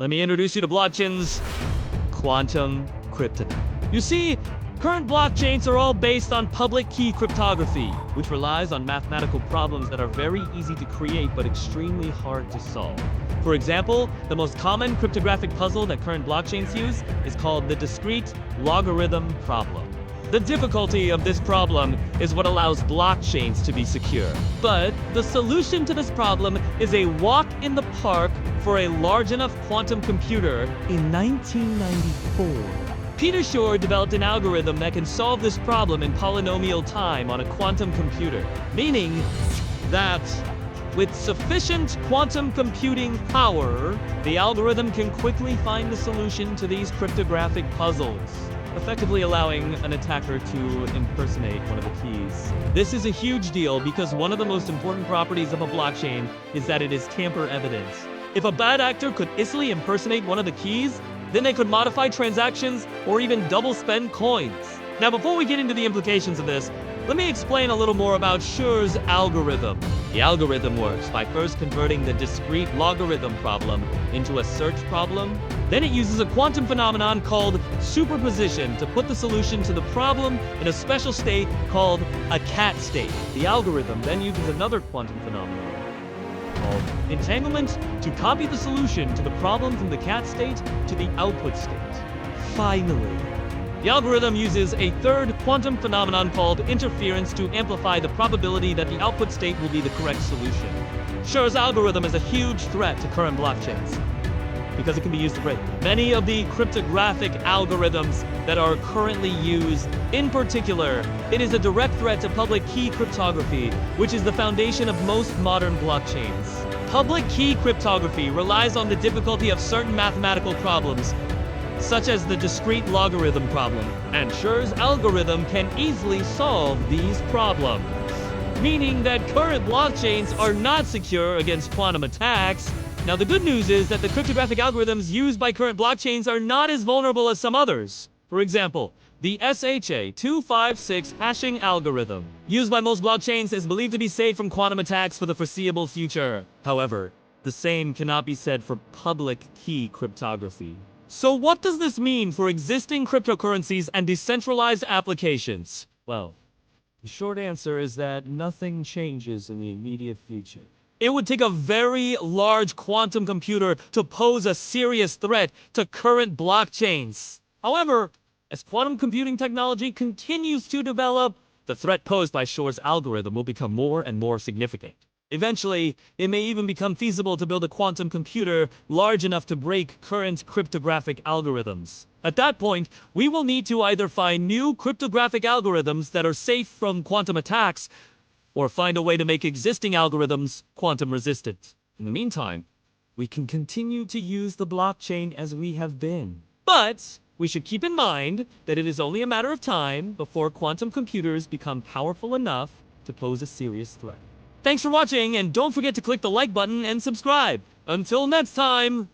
Let me introduce you to blockchains. Quantum cryptography. You see, current blockchains are all based on public key cryptography, which relies on mathematical problems that are very easy to create but extremely hard to solve. For example, the most common cryptographic puzzle that current blockchains use is called the discrete logarithm problem. The difficulty of this problem is what allows blockchains to be secure. But the solution to this problem is a walk in the park for a large enough quantum computer in 1994. Peter Shor developed an algorithm that can solve this problem in polynomial time on a quantum computer, meaning that with sufficient quantum computing power, the algorithm can quickly find the solution to these cryptographic puzzles, effectively allowing an attacker to impersonate one of the keys. This is a huge deal because one of the most important properties of a blockchain is that it is tamper-evident. If a bad actor could easily impersonate one of the keys, then they could modify transactions or even double spend coins. Now, before we get into the implications of this, let me explain a little more about Shor's algorithm. The algorithm works by first converting the discrete logarithm problem into a search problem. Then it uses a quantum phenomenon called superposition to put the solution to the problem in a special state called a cat state. The algorithm then uses another quantum phenomenon called entanglement to copy the solution to the problem from the cat state to the output state. Finally, the algorithm uses a third quantum phenomenon called interference to amplify the probability that the output state will be the correct solution. Shor's algorithm is a huge threat to current blockchains because it can be used to break many of the cryptographic algorithms that are currently used. In particular, it is a direct threat to public key cryptography, which is the foundation of most modern blockchains. Public key cryptography relies on the difficulty of certain mathematical problems, such as the discrete logarithm problem, and Shor's algorithm can easily solve these problems, meaning that current blockchains are not secure against quantum attacks. Now, the good news is that the cryptographic algorithms used by current blockchains are not as vulnerable as some others. For example, the SHA-256 hashing algorithm, used by most blockchains, is believed to be safe from quantum attacks for the foreseeable future. However, the same cannot be said for public key cryptography. So what does this mean for existing cryptocurrencies and decentralized applications? Well, the short answer is that nothing changes in the immediate future. It would take a very large quantum computer to pose a serious threat to current blockchains. However, as quantum computing technology continues to develop, the threat posed by Shor's algorithm will become more and more significant. Eventually, it may even become feasible to build a quantum computer large enough to break current cryptographic algorithms. At that point, we will need to either find new cryptographic algorithms that are safe from quantum attacks, or find a way to make existing algorithms quantum resistant. In the meantime, we can continue to use the blockchain as we have been. But we should keep in mind that it is only a matter of time before quantum computers become powerful enough to pose a serious threat. Thanks for watching, and don't forget to click the like button and subscribe. Until next time!